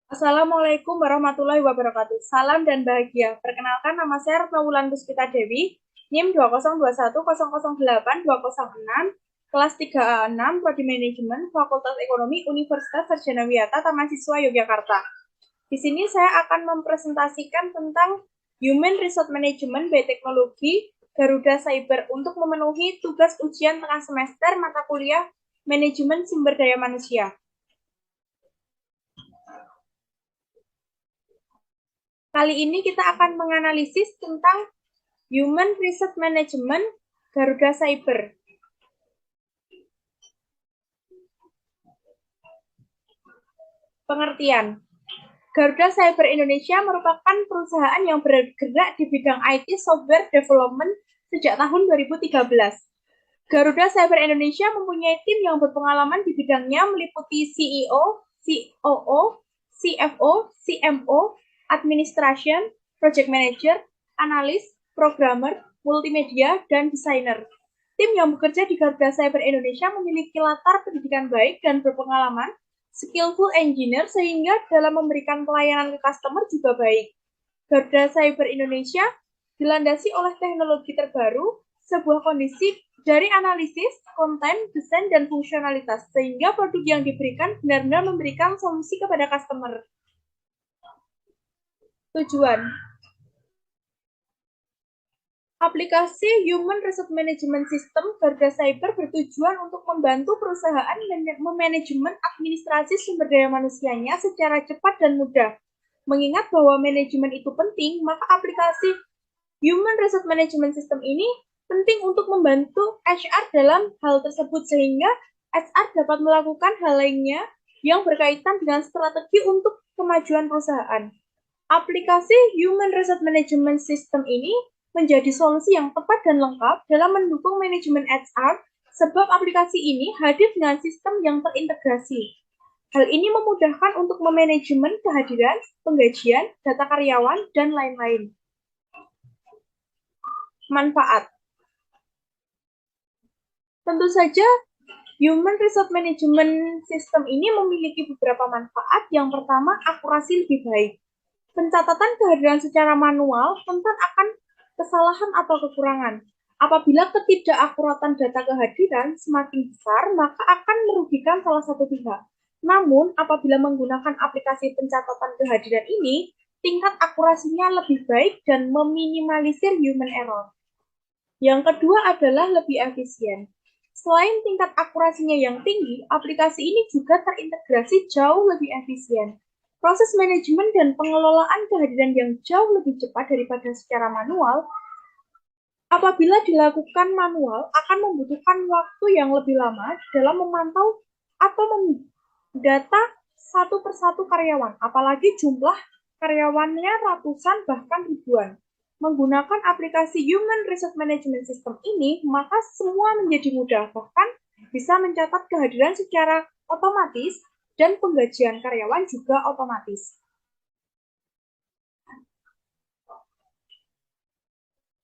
Assalamualaikum warahmatullahi wabarakatuh. Salam dan bahagia. Perkenalkan, nama saya Retno Wulan Puspita Dewi, NIM 20210082006, kelas 3A6, Prodi Manajemen, Fakultas Ekonomi, Universitas Sarjana Wiyata, Taman Siswa Yogyakarta. Di sini saya akan mempresentasikan tentang Human Resource Management by Teknologi Garuda Cyber untuk memenuhi tugas ujian tengah semester mata kuliah Manajemen Sumber Daya Manusia. Kali ini kita akan menganalisis tentang Human Resource Management Garuda Cyber. Pengertian. Garuda Cyber Indonesia merupakan perusahaan yang bergerak di bidang IT Software Development sejak tahun 2013. Garuda Cyber Indonesia mempunyai tim yang berpengalaman di bidangnya meliputi CEO, COO, CFO, CMO, Administration, Project Manager, Analis, Programmer, Multimedia, dan Desainer. Tim yang bekerja di Garuda Cyber Indonesia memiliki latar pendidikan baik dan berpengalaman, skillful engineer sehingga dalam memberikan pelayanan ke customer juga baik. Garuda Cyber Indonesia dilandasi oleh teknologi terbaru, sebuah kondisi dari analisis, konten, desain, dan fungsionalitas, sehingga produk yang diberikan benar-benar memberikan solusi kepada customer. Tujuan. Aplikasi Human Resource Management System Garuda Cyber bertujuan untuk membantu perusahaan memanajemen administrasi sumber daya manusianya secara cepat dan mudah. Mengingat bahwa manajemen itu penting, maka aplikasi Human Resource Management System ini penting untuk membantu HR dalam hal tersebut sehingga HR dapat melakukan hal lainnya yang berkaitan dengan strategi untuk kemajuan perusahaan. Aplikasi Human Resource Management System ini menjadi solusi yang tepat dan lengkap dalam mendukung manajemen HR sebab aplikasi ini hadir dengan sistem yang terintegrasi. Hal ini memudahkan untuk memanajemen kehadiran, penggajian, data karyawan, dan lain-lain. Manfaat. Tentu saja, Human Resource Management System ini memiliki beberapa manfaat. Yang pertama, akurasi lebih baik. Pencatatan kehadiran secara manual rentan akan kesalahan atau kekurangan. Apabila ketidakakuratan data kehadiran semakin besar, maka akan merugikan salah satu pihak. Namun, apabila menggunakan aplikasi pencatatan kehadiran ini, tingkat akurasinya lebih baik dan meminimalisir human error. Yang kedua adalah lebih efisien. Selain tingkat akurasinya yang tinggi, aplikasi ini juga terintegrasi jauh lebih efisien. Proses manajemen dan pengelolaan kehadiran yang jauh lebih cepat daripada secara manual, apabila dilakukan manual akan membutuhkan waktu yang lebih lama dalam memantau atau mendata satu persatu karyawan, apalagi jumlah karyawannya ratusan bahkan ribuan. Menggunakan aplikasi Human Resource Management System ini, maka semua menjadi mudah, bahkan bisa mencatat kehadiran secara otomatis dan penggajian karyawan juga otomatis.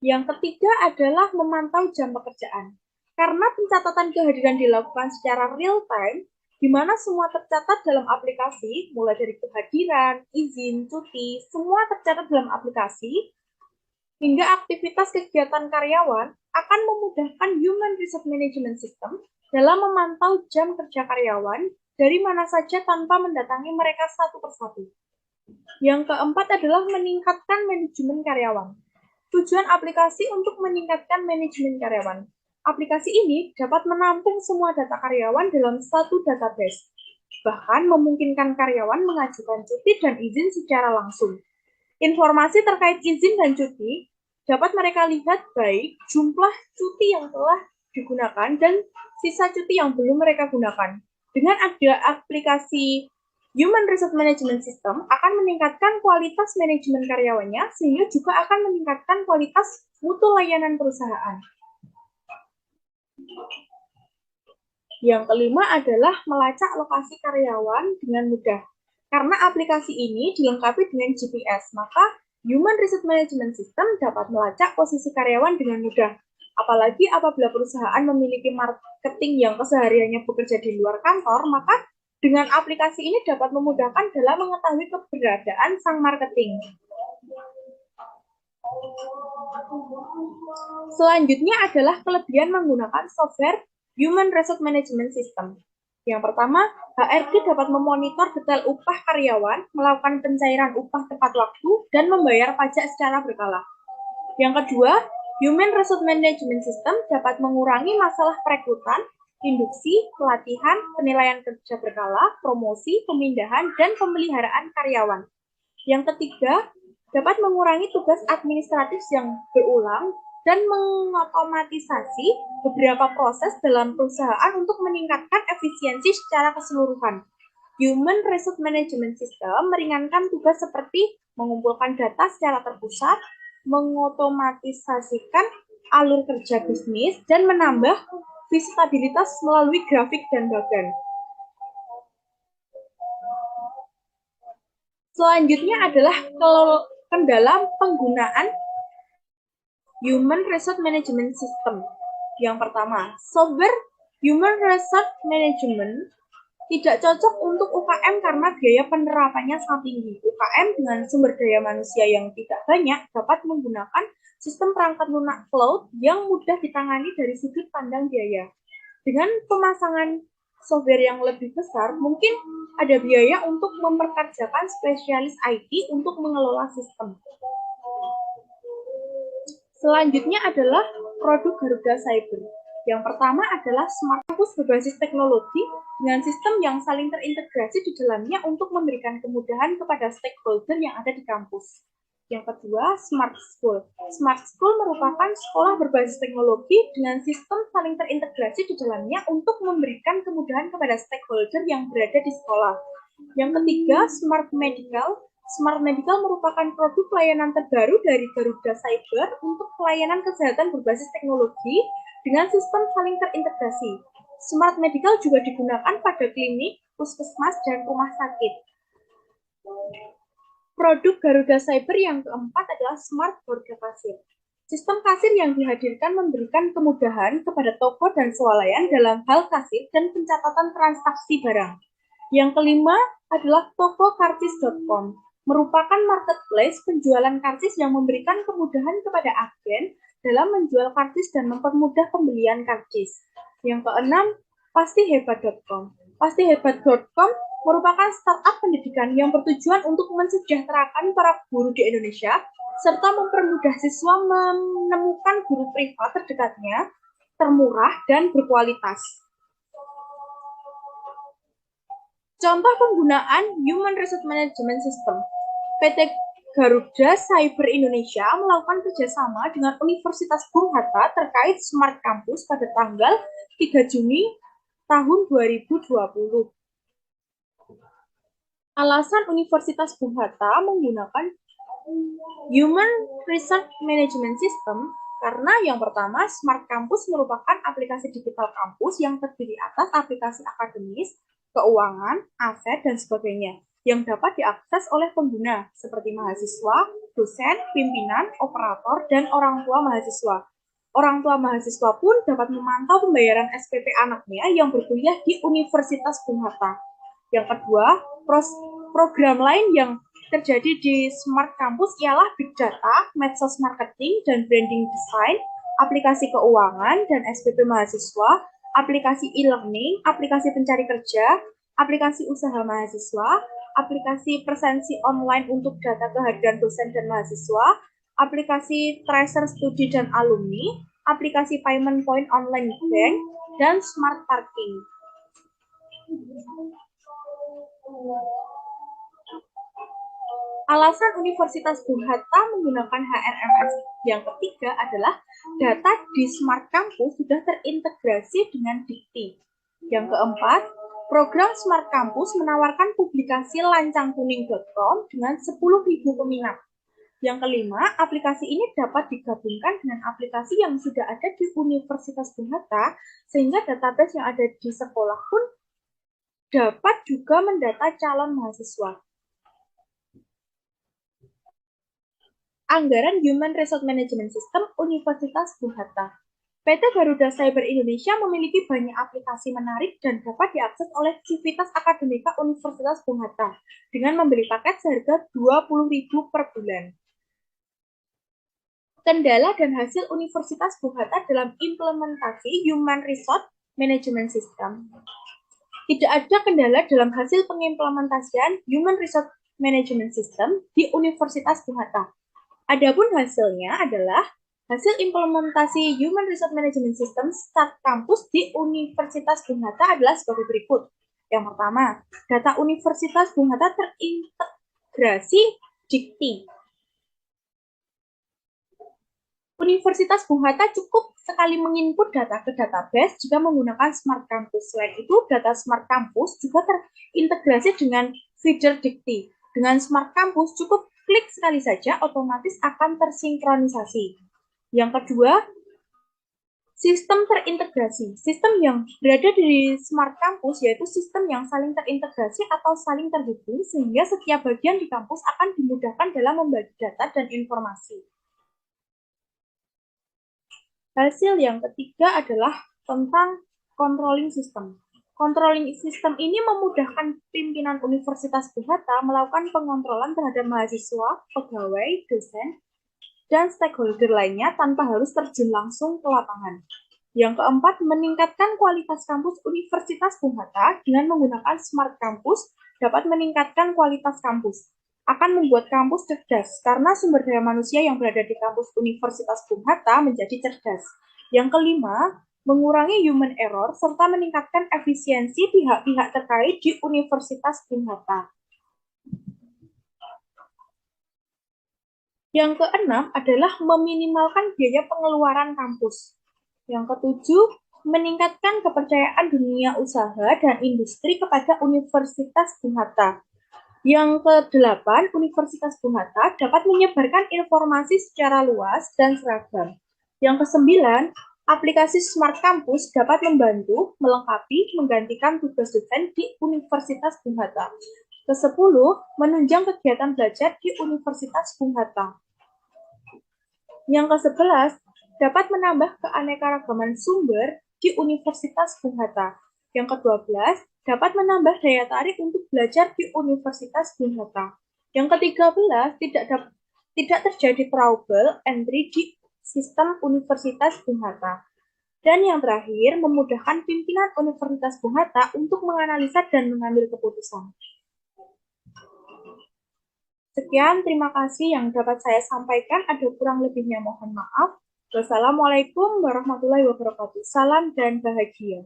Yang ketiga adalah memantau jam pekerjaan. Karena pencatatan kehadiran dilakukan secara real time, di mana semua tercatat dalam aplikasi, mulai dari kehadiran, izin, cuti, semua tercatat dalam aplikasi, hingga aktivitas kegiatan karyawan akan memudahkan Human Resource Management System dalam memantau jam kerja karyawan dari mana saja tanpa mendatangi mereka satu persatu. Yang keempat adalah meningkatkan manajemen karyawan. Tujuan aplikasi untuk meningkatkan manajemen karyawan. Aplikasi ini dapat menampung semua data karyawan dalam satu database, bahkan memungkinkan karyawan mengajukan cuti dan izin secara langsung. Informasi terkait izin dan cuti dapat mereka lihat baik jumlah cuti yang telah digunakan dan sisa cuti yang belum mereka gunakan. Dengan ada aplikasi Human Resource Management System akan meningkatkan kualitas manajemen karyawannya sehingga juga akan meningkatkan kualitas mutu layanan perusahaan. Yang kelima adalah melacak lokasi karyawan dengan mudah. Karena aplikasi ini dilengkapi dengan GPS, maka Human Resource Management System dapat melacak posisi karyawan dengan mudah. Apalagi apabila perusahaan memiliki marketing yang kesehariannya bekerja di luar kantor, maka Dengan aplikasi ini dapat memudahkan dalam mengetahui keberadaan sang marketing. Selanjutnya adalah kelebihan menggunakan software Human Resource Management System. Yang pertama, HRD dapat memonitor detail upah karyawan, melakukan pencairan upah tepat waktu, dan membayar pajak secara berkala. Yang kedua, Human Resource Management System dapat mengurangi masalah perekrutan, induksi, pelatihan, penilaian kerja berkala, promosi, pemindahan, dan pemeliharaan karyawan. Yang ketiga, dapat mengurangi tugas administratif yang berulang dan mengotomatisasi beberapa proses dalam perusahaan untuk meningkatkan efisiensi secara keseluruhan. Human Resource Management System meringankan tugas seperti mengumpulkan data secara terpusat, mengotomatisasikan alur kerja bisnis, dan menambah visitabilitas melalui grafik dan bagan. Selanjutnya adalah kendala penggunaan Human Resource Management System. Yang pertama, software Human Resource Management tidak cocok untuk UKM karena biaya penerapannya sangat tinggi. UKM dengan sumber daya manusia yang tidak banyak dapat menggunakan sistem perangkat lunak cloud yang mudah ditangani dari sudut pandang biaya. Dengan pemasangan software yang lebih besar, mungkin ada biaya untuk memperkerjakan spesialis IT untuk mengelola sistem. Selanjutnya adalah produk Garuda Cyber. Yang pertama adalah Smart Campus berbasis teknologi dengan sistem yang saling terintegrasi di dalamnya untuk memberikan kemudahan kepada stakeholder yang ada di kampus. Yang kedua, Smart School. Smart School merupakan sekolah berbasis teknologi dengan sistem saling terintegrasi di dalamnya untuk memberikan kemudahan kepada stakeholder yang berada di sekolah. Yang ketiga, Smart Medical. Smart Medical merupakan produk layanan terbaru dari Garuda Cyber untuk pelayanan kesehatan berbasis teknologi dengan sistem saling terintegrasi. Smart Medical juga digunakan pada klinik, puskesmas, dan rumah sakit. Produk Garuda Cyber yang keempat adalah Smart Border Kasir. Sistem kasir yang dihadirkan memberikan kemudahan kepada toko dan swalayan dalam hal kasir dan pencatatan transaksi barang. Yang kelima adalah toko karcis.com. Merupakan marketplace penjualan karcis yang memberikan kemudahan kepada agen dalam menjual karcis dan mempermudah pembelian karcis. Yang keenam, pastihebat.com. Pastihebat.com merupakan startup pendidikan yang bertujuan untuk mensejahterakan para guru di Indonesia serta mempermudah siswa menemukan guru privat terdekatnya, termurah, dan berkualitas. Contoh penggunaan Human Resource Management System. PT Garuda Cyber Indonesia melakukan kerjasama dengan Universitas Bung Hatta terkait Smart Campus pada tanggal 3 Juni tahun 2020. Alasan Universitas Bung Hatta menggunakan Human Resource Management System karena yang pertama, Smart Campus merupakan aplikasi digital kampus yang terdiri atas aplikasi akademis, keuangan, aset, dan sebagainya yang dapat diakses oleh pengguna seperti mahasiswa, dosen, pimpinan, operator, dan orang tua mahasiswa. Orang tua mahasiswa pun dapat memantau pembayaran SPP anaknya yang berkuliah di Universitas Bung Hatta. Yang kedua, program lain yang terjadi di Smart Campus ialah Big Data, Medsos Marketing, dan Branding Design, aplikasi keuangan dan SPP mahasiswa, aplikasi e-learning, aplikasi pencari kerja, aplikasi usaha mahasiswa, aplikasi presensi online untuk data kehadiran dosen dan mahasiswa, aplikasi tracer studi dan alumni, aplikasi payment point online bank, dan smart parking. Alasan Universitas Bung Hatta menggunakan HRMS yang ketiga adalah data di Smart Campus sudah terintegrasi dengan Dikti. Yang keempat, program Smart Campus menawarkan publikasi lancangkuning.com dengan 10.000 peminat. Yang kelima, aplikasi ini dapat digabungkan dengan aplikasi yang sudah ada di Universitas Bung Hatta, sehingga database yang ada di sekolah pun dapat juga mendata calon mahasiswa. Anggaran Human Resource Management System Universitas Bung Hatta. PT Garuda Cyber Indonesia memiliki banyak aplikasi menarik dan dapat diakses oleh Civitas Akademika Universitas Bung Hatta dengan membeli paket seharga Rp20.000 per bulan. Kendala dan hasil Universitas Bung Hatta dalam implementasi Human Resource Management System. Tidak ada kendala dalam hasil pengimplementasian Human Resource Management System di Universitas Bung Hatta. Adapun hasilnya adalah hasil implementasi Human Resource Management System start kampus di Universitas Bung Hatta adalah sebagai berikut. Yang pertama, data Universitas Bung Hatta terintegrasi Dikti. Universitas Bung Hatta cukup sekali menginput data ke database jika menggunakan Smart Campus. Selain itu, data Smart Campus juga terintegrasi dengan feeder Dikti. Dengan Smart Campus, cukup klik sekali saja, otomatis akan tersinkronisasi. Yang kedua, sistem terintegrasi. Sistem yang berada di Smart Campus yaitu sistem yang saling terintegrasi atau saling terhubung, sehingga setiap bagian di kampus akan dimudahkan dalam membagi data dan informasi. Hasil yang ketiga adalah tentang controlling system. Controlling system ini memudahkan pimpinan Universitas Bung Hatta melakukan pengontrolan terhadap mahasiswa, pegawai, dosen, dan stakeholder lainnya tanpa harus terjun langsung ke lapangan. Yang keempat, meningkatkan kualitas kampus Universitas Bung Hatta dengan menggunakan Smart Campus dapat meningkatkan kualitas kampus. Akan membuat kampus cerdas, karena sumber daya manusia yang berada di kampus Universitas Bung Hatta menjadi cerdas. Yang kelima, mengurangi human error, serta meningkatkan efisiensi pihak-pihak terkait di Universitas Bung Hatta. Yang keenam adalah meminimalkan biaya pengeluaran kampus. Yang ketujuh, meningkatkan kepercayaan dunia usaha dan industri kepada Universitas Bung Hatta. Yang kedelapan, Universitas Bung Hatta dapat menyebarkan informasi secara luas dan seragam. Yang kesembilan, aplikasi Smart Campus dapat membantu, melengkapi, menggantikan tugas dosen di Universitas Bung Hatta. Kesepuluh, menunjang kegiatan belajar di Universitas Bung Hatta. Yang ke-11, dapat menambah keanekaragaman sumber di Universitas Bung Hatta. Yang ke-12, dapat menambah daya tarik untuk belajar di Universitas Bung Hatta. Yang ke-13, tidak terjadi trouble entry di sistem Universitas Bung Hatta. Dan yang terakhir, memudahkan pimpinan Universitas Bung Hatta untuk menganalisa dan mengambil keputusan. Sekian, terima kasih yang dapat saya sampaikan. Ada kurang lebihnya mohon maaf. Wassalamualaikum warahmatullahi wabarakatuh. Salam dan bahagia.